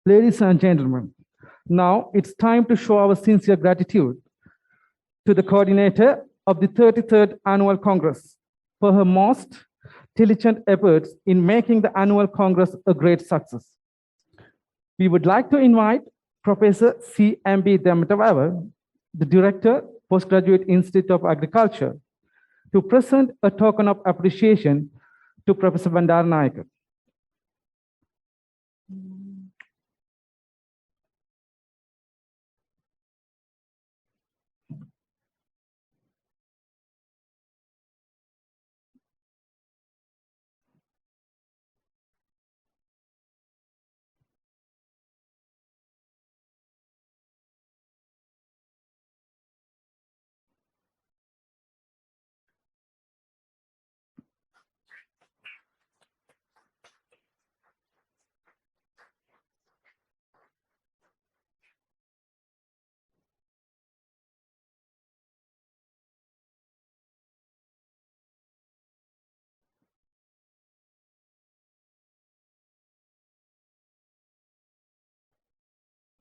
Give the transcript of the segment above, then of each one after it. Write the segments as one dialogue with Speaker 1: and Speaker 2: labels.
Speaker 1: Ladies and gentlemen, now it's time to show our sincere gratitude to the coordinator of the 33rd Annual Congress for her most diligent efforts in making the Annual Congress a great success. We would like to invite Professor C.M.B. Demetavawa, the Director, Postgraduate Institute of Agriculture, to present a token of appreciation to Professor Bandaranayake.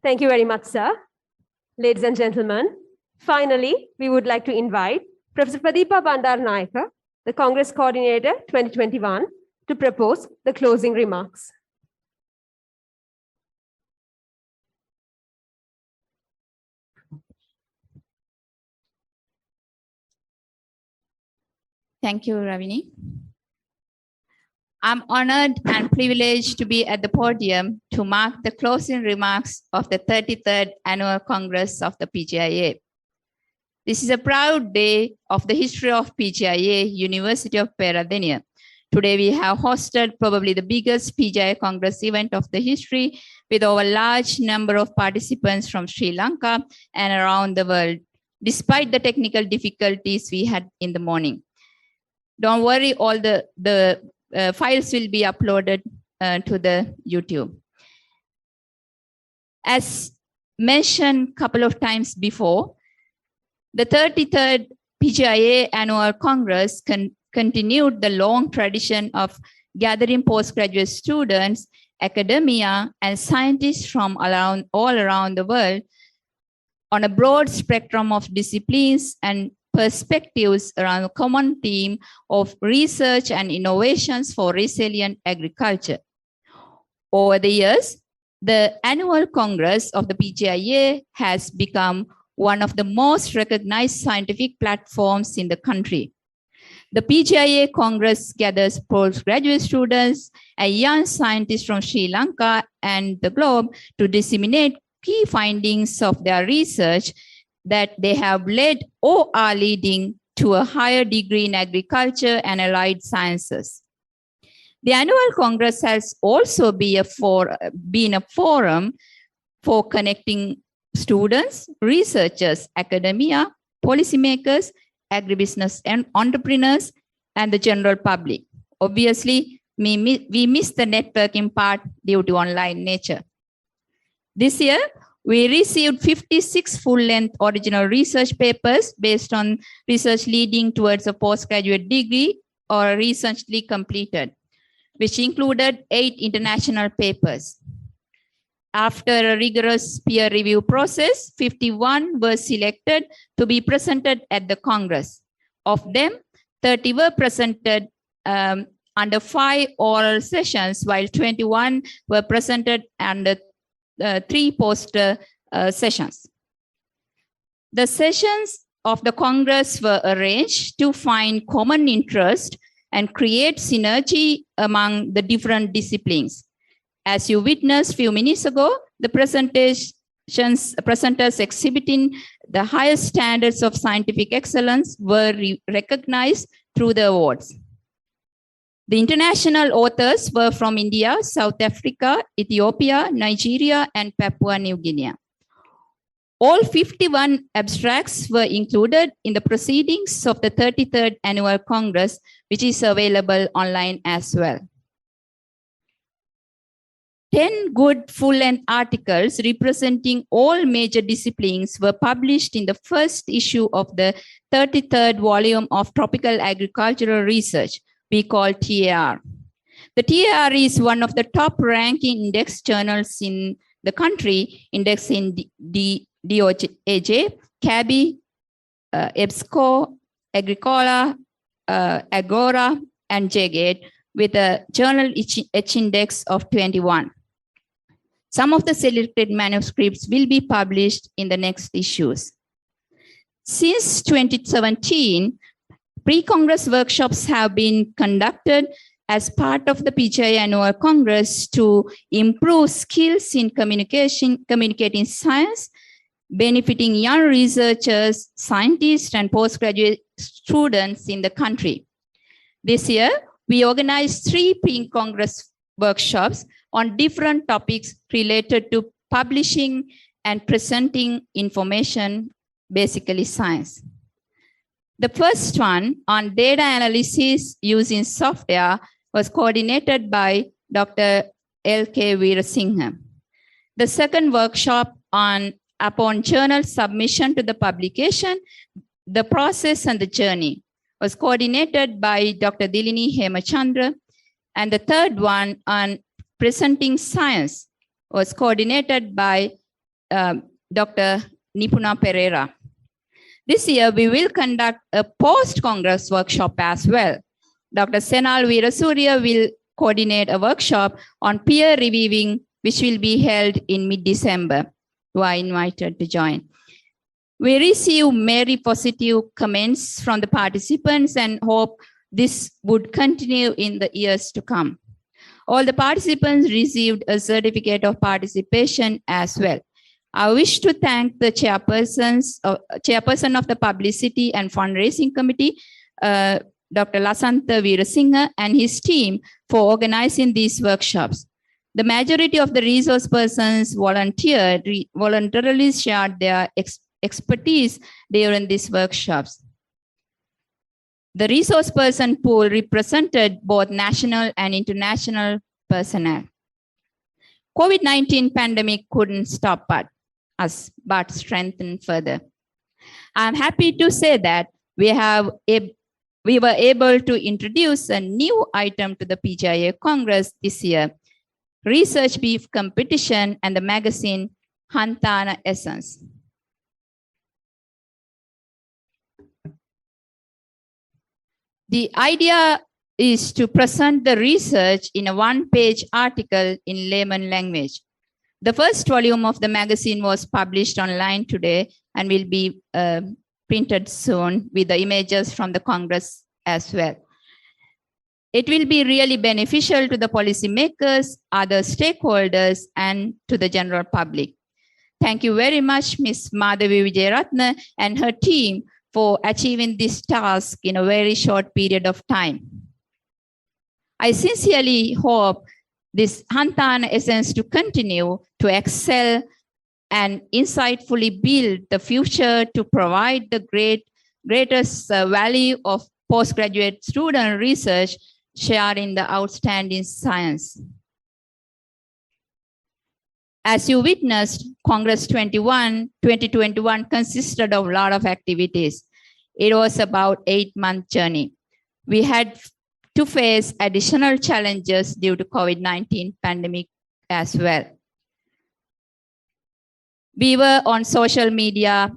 Speaker 2: Thank you very much, sir. Ladies and gentlemen, finally, we would like to invite Professor Pradeepa Bandaranayake, the Congress Coordinator 2021, to propose the closing remarks.
Speaker 3: Thank you, Ravini. I'm honored and privileged to be at the podium to mark the closing remarks of the 33rd Annual Congress of the PGiA. This is a proud day of the history of PGiA, University of Peradeniya. Today we have hosted probably the biggest PGiA Congress event of the history with over a large number of participants from Sri Lanka and around the world, despite the technical difficulties we had in the morning. Don't worry, all the files will be uploaded to the YouTube. As mentioned a couple of times before, the 33rd PGiA Annual Congress continued the long tradition of gathering postgraduate students, academia, and scientists from all around the world on a broad spectrum of disciplines and perspectives around a common theme of research and innovations for resilient agriculture. Over the years, the annual Congress of the PGiA has become one of the most recognized scientific platforms in the country. The PGiA Congress gathers postgraduate students and young scientists from Sri Lanka and the globe to disseminate key findings of their research that they have led or are leading to a higher degree in agriculture and allied sciences. The annual Congress has also been a forum for connecting students, researchers, academia, policymakers, agribusiness and entrepreneurs, and the general public. Obviously, we miss the networking part due to online nature. This year, we received 56 full-length original research papers based on research leading towards a postgraduate degree or recently completed, which included 8 international papers. After a rigorous peer review process, 51 were selected to be presented at the Congress. Of them, 30 were presented under 5 oral sessions, while 21 were presented under 3 poster sessions. The sessions of the Congress were arranged to find common interest and create synergy among the different disciplines. As you witnessed a few minutes ago, the presenters exhibiting the highest standards of scientific excellence were recognized through the awards. The international authors were from India, South Africa, Ethiopia, Nigeria, and Papua New Guinea. All 51 abstracts were included in the proceedings of the 33rd Annual Congress, which is available online as well. 10 good full-length articles representing all major disciplines were published in the first issue of the 33rd volume of Tropical Agricultural Research, we call TAR. The TAR is one of the top-ranking index journals in the country, indexing DOAJ, CABI, EBSCO, Agricola, Agora, and JGate with a journal H index of 21. Some of the selected manuscripts will be published in the next issues. Since 2017, pre-Congress workshops have been conducted as part of the PGiA Annual Congress to improve skills in communicating science, benefiting young researchers, scientists, and postgraduate students in the country. This year, we organized 3 pre-Congress workshops on different topics related to publishing and presenting information, basically science. The first one on data analysis using software was coordinated by Dr. L.K. Veerasinghe. The second workshop upon journal submission to the publication, the process and the journey was coordinated by Dr. Dilini Hemachandra. And the third one on presenting science was coordinated by Dr. Nipuna Pereira. This year, we will conduct a post-Congress workshop as well. Dr. Senal Veerasurya will coordinate a workshop on peer reviewing, which will be held in mid-December. You are invited to join. We receive very positive comments from the participants and hope this would continue in the years to come. All the participants received a certificate of participation as well. I wish to thank the chairperson of the Publicity and Fundraising Committee, Dr. Lasantha Veerasinghe, and his team for organizing these workshops. The majority of the resource persons voluntarily shared their expertise during these workshops. The resource person pool represented both national and international personnel. COVID-19 pandemic couldn't stop us, but strengthened further. I'm happy to say that we were able to introduce a new item to the PGiA Congress this year, Research Beef Competition and the magazine Hantana Essence. The idea is to present the research in a one-page article in layman language. The first volume of the magazine was published online today and will be printed soon with the images from the Congress as well. It will be really beneficial to the policymakers, other stakeholders, and to the general public. Thank you very much, Ms. Madhavi Wijayaratne and her team for achieving this task in a very short period of time. I sincerely hope this Hantana Essence to continue to excel and insightfully build the future to provide the greatest value of postgraduate student research sharing the outstanding science. As you witnessed, Congress-2021 consisted of a lot of activities. It was about 8-month journey. We had to face additional challenges due to COVID-19 pandemic as well. We were on social media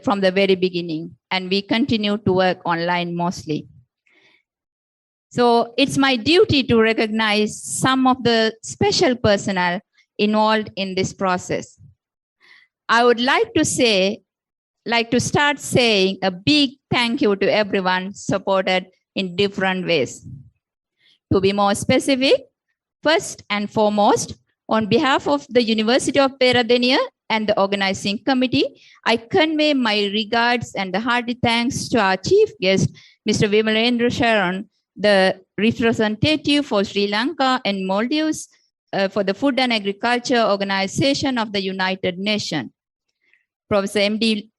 Speaker 3: from the very beginning, and we continue to work online mostly. So it's my duty to recognize some of the special personnel involved in this process. I would like to start saying a big thank you to everyone supported in different ways. To be more specific, first and foremost, on behalf of the University of Peradeniya and the organizing committee, I convey my regards and the hearty thanks to our chief guest, Mr. Vimalendra Sharon, the representative for Sri Lanka and Maldives for the Food and Agriculture Organization of the United Nations. Professor M.D.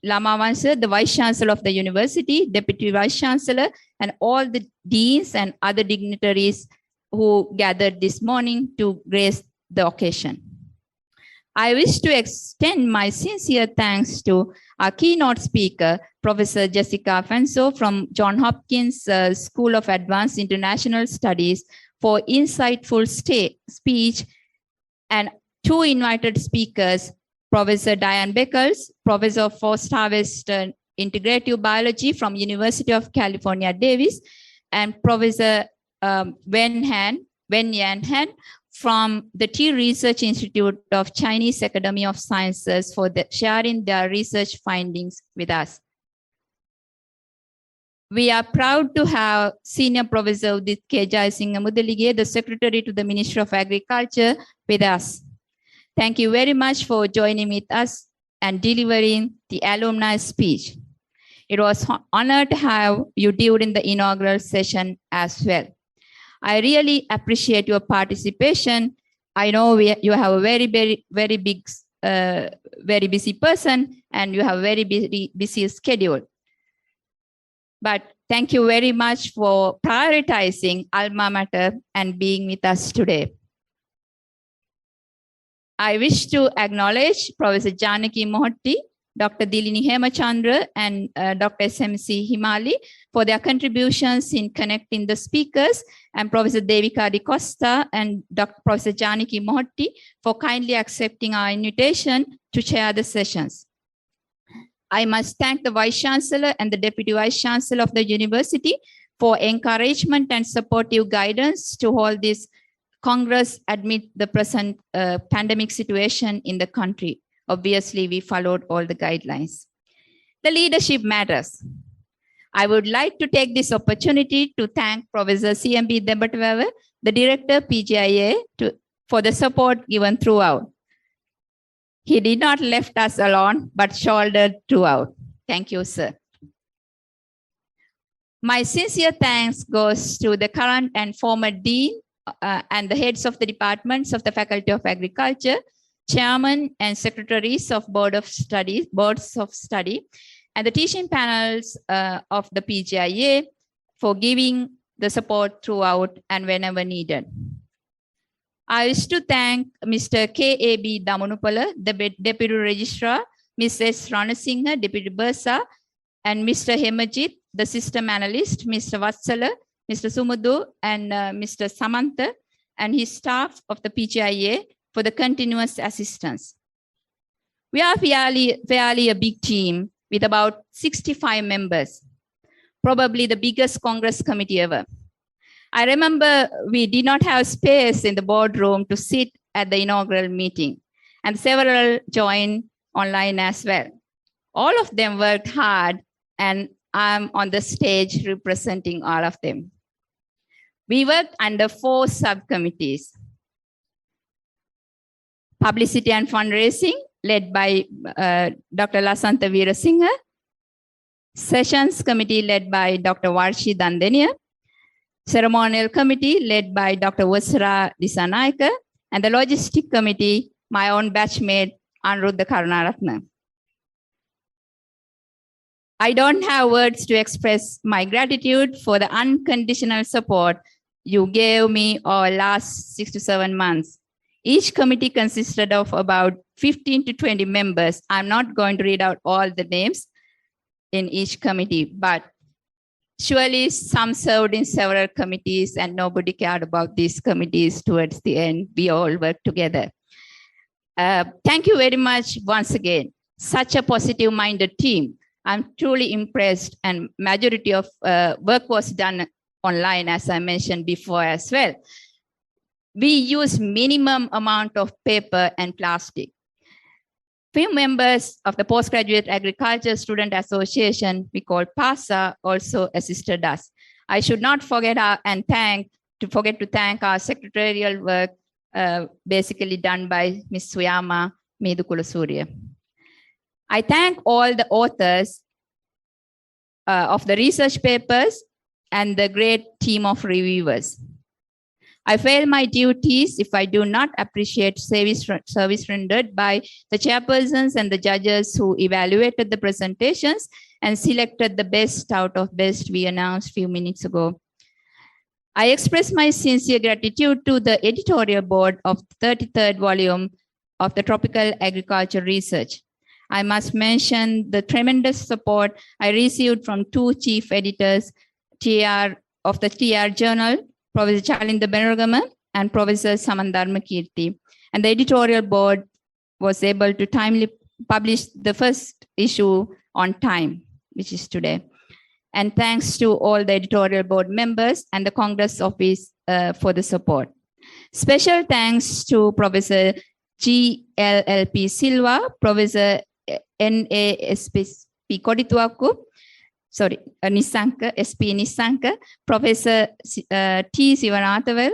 Speaker 3: Lamavansa, the Vice Chancellor of the University, Deputy Vice Chancellor, and all the deans and other dignitaries who gathered this morning to grace the occasion. I wish to extend my sincere thanks to our keynote speaker, Professor Jessica Afanso from Johns Hopkins School of Advanced International Studies for insightful speech, and two invited speakers, Professor Diane Beckles, Professor of Forest-Harvest Integrative Biology from University of California, Davis, and Professor Wen Yan Han from the Tea Research Institute of Chinese Academy of Sciences for sharing their research findings with us. We are proud to have Senior Professor Udit K. Jayasinghe Mudalige, the Secretary to the Ministry of Agriculture, with us. Thank you very much for joining with us and delivering the alumni speech. It was an honor to have you during the inaugural session as well. I really appreciate your participation. I know you have a very big, very busy person, and you have a very busy schedule. But thank you very much for prioritizing alma mater and being with us today. I wish to acknowledge Professor Janaki Mohotti, Dr. Dilini Hemachandra, and Dr. SMC Himali for their contributions in connecting the speakers, and Professor Devika Di Costa and Professor Janaki Mohotti for kindly accepting our invitation to chair the sessions. I must thank the Vice Chancellor and the Deputy Vice Chancellor of the university for encouragement and supportive guidance to hold this Congress amid the present pandemic situation in the country. Obviously, we followed all the guidelines. The leadership matters. I would like to take this opportunity to thank Professor CMB Debatwava, the Director PGiA, for the support given throughout. He did not left us alone, but shouldered throughout. Thank you, sir. My sincere thanks goes to the current and former Dean and the heads of the departments of the Faculty of Agriculture, chairman and secretaries of boards of study, and the teaching panels of the PGiA for giving the support throughout and whenever needed. I wish to thank Mr. K.A.B. Damunupala, the Deputy Registrar, Ms. S. Ranasinghe, Deputy Bursar, and Mr. Hemajit, the System Analyst, Mr. Vatsala, Mr. Sumudu, and Mr. Samantha, and his staff of the PGiA for the continuous assistance. We are fairly a big team with about 65 members, probably the biggest Congress committee ever. I remember we did not have space in the boardroom to sit at the inaugural meeting, and several joined online as well. All of them worked hard, and I'm on the stage representing all of them. We worked under 4 subcommittees. Publicity and fundraising, led by Dr. Lasantha Veerasinghe. Sessions committee, led by Dr. Varshi Dandeniya. Ceremonial committee, led by Dr. Vasara Disanayake. And the logistic committee, my own batchmate, Anuruddha Karunaratne. I don't have words to express my gratitude for the unconditional support you gave me over the last 6 to 7 months. Each committee consisted of about 15 to 20 members. I'm not going to read out all the names in each committee, but surely some served in several committees and nobody cared about these committees towards the end. We all worked together. Thank you very much once again. Such a positive-minded team. I'm truly impressed, and majority of work was done online, as I mentioned before as well. We use minimum amount of paper and plastic. Few members of the Postgraduate Agriculture Student Association, we call PASA, also assisted us. I should not forget to thank our secretarial work, basically done by Ms. Suyama Medukulasurya. I thank all the authors of the research papers and the great team of reviewers. I fail my duties if I do not appreciate service rendered by the chairpersons and the judges who evaluated the presentations and selected the best out of best we announced a few minutes ago. I express my sincere gratitude to the editorial board of the 33rd volume of the Tropical Agriculture Research. I must mention the tremendous support I received from 2 chief editors of the TR Journal, Professor Chalinda Benaragama and Professor Samandharma Kirti, and the editorial board was able to timely publish the first issue on time, which is today. And thanks to all the editorial board members and the Congress office for the support. Special thanks to Professor G.L.L.P. Silva, Professor N.A.S.P. Kodituaku, Nisanka, SP Nisanka, Professor T. Sivanathavel,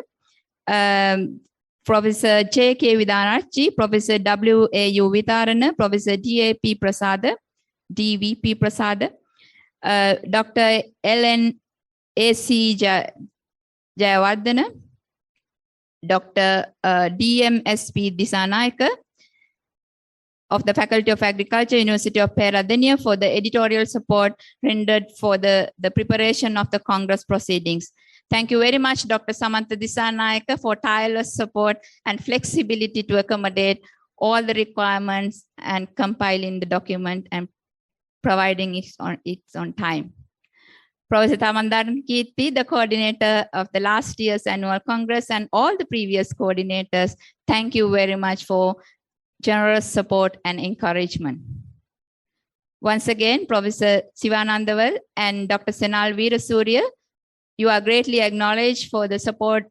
Speaker 3: Professor J.K. Vidanachi, Professor W.A.U. Vitarana, Professor D.A.P. Prasada, D.V.P. Prasada, Dr. L.N.A.C. Jayawardena, Dr. D.M.S.P. Disanayaka of the Faculty of Agriculture, University of Peradeniya, for the editorial support rendered for the preparation of the Congress proceedings. Thank you very much, Dr. Samantha Disanayaka, for tireless support and flexibility to accommodate all the requirements and compiling the document and providing it on time. Professor Bandaranayake, the coordinator of the last year's annual Congress, and all the previous coordinators, thank you very much for generous support and encouragement. Once again, Professor Sivanandaval and Dr. Senal Veerasurya, you are greatly acknowledged for the support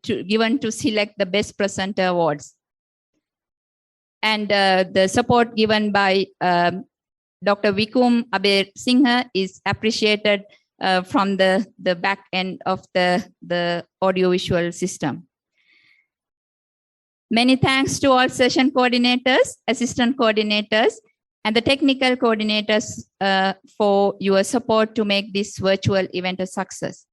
Speaker 3: given to select the Best Presenter Awards. And the support given by Dr. Vikum Aber Singha is appreciated from the back end of the audiovisual system. Many thanks to all session coordinators, assistant coordinators, and the technical coordinators for your support to make this virtual event a success.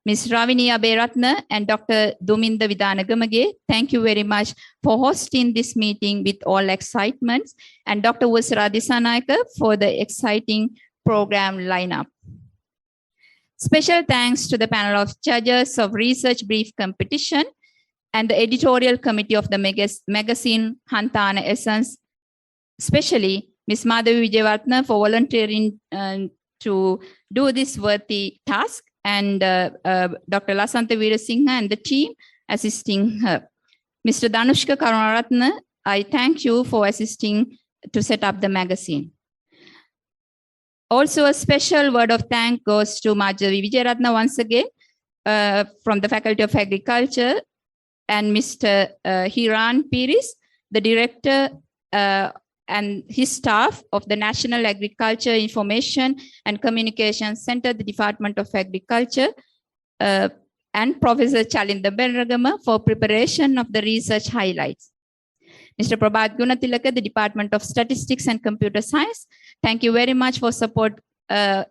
Speaker 3: Ms. Ravini Aberatna and Dr. Duminda Vidanagamage, thank you very much for hosting this meeting with all excitements, and Dr. Usara Disanayaka for the exciting program lineup. Special thanks to the panel of judges of Research Brief Competition and the editorial committee of the magazine Hantana Essence, especially Ms. Madhavi Vijayawardena for volunteering to do this worthy task, and Dr. Lasantha Veerasinghe and the team assisting her. Mr. Dhanushka Karunaratne, I thank you for assisting to set up the magazine. Also, a special word of thanks goes to Madhavi Vijayaratna once again from the Faculty of Agriculture, and Mr. Hiran Piris, the director and his staff of the National Agriculture Information and Communication Center, the Department of Agriculture, and Professor Chalinda Benragama for preparation of the research highlights. Mr. Prabhat Gunatilaka, the Department of Statistics and Computer Science, thank you very much for support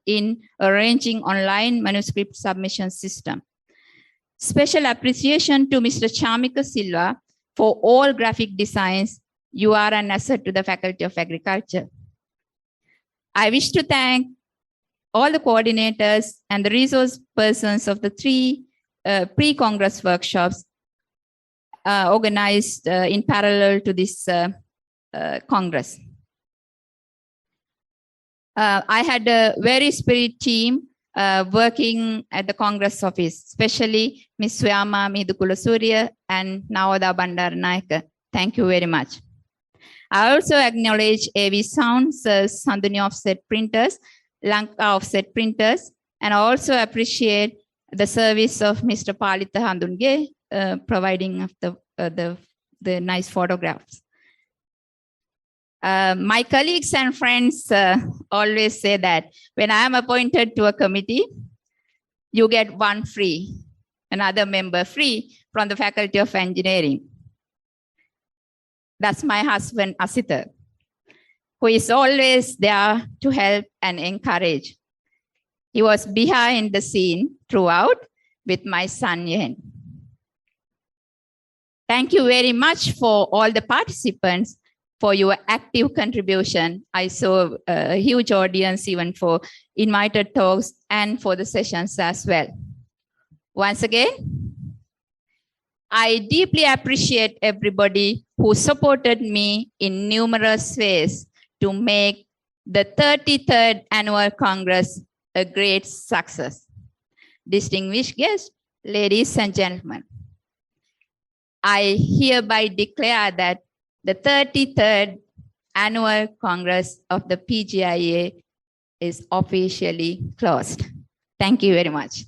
Speaker 3: in arranging online manuscript submission system. Special appreciation to Mr. Chamika Silva for all graphic designs. You are an asset to the Faculty of Agriculture. I wish to thank all the coordinators and the resource persons of the 3 pre-Congress workshops organized in parallel to this Congress. I had a very spirit team working at the Congress office, especially Ms. Swayama Midukulasurya and Nawada Bandaranayake. Thank you very much. I also acknowledge AV Sounds, Sandhuni Offset Printers, Lanka Offset Printers, and I also appreciate the service of Mr. Palitha Handunge, providing of the nice photographs. My colleagues and friends always say that when I am appointed to a committee, you get one free, another member free from the Faculty of Engineering. That's my husband, Asita, who is always there to help and encourage. He was behind the scene throughout with my son, Yen. Thank you very much for all the participants for your active contribution. I saw a huge audience even for invited talks and for the sessions as well. Once again, I deeply appreciate everybody who supported me in numerous ways to make the 33rd Annual Congress a great success. Distinguished guests, ladies and gentlemen, I hereby declare that the 33rd Annual Congress of the PGiA is officially closed. Thank you very much.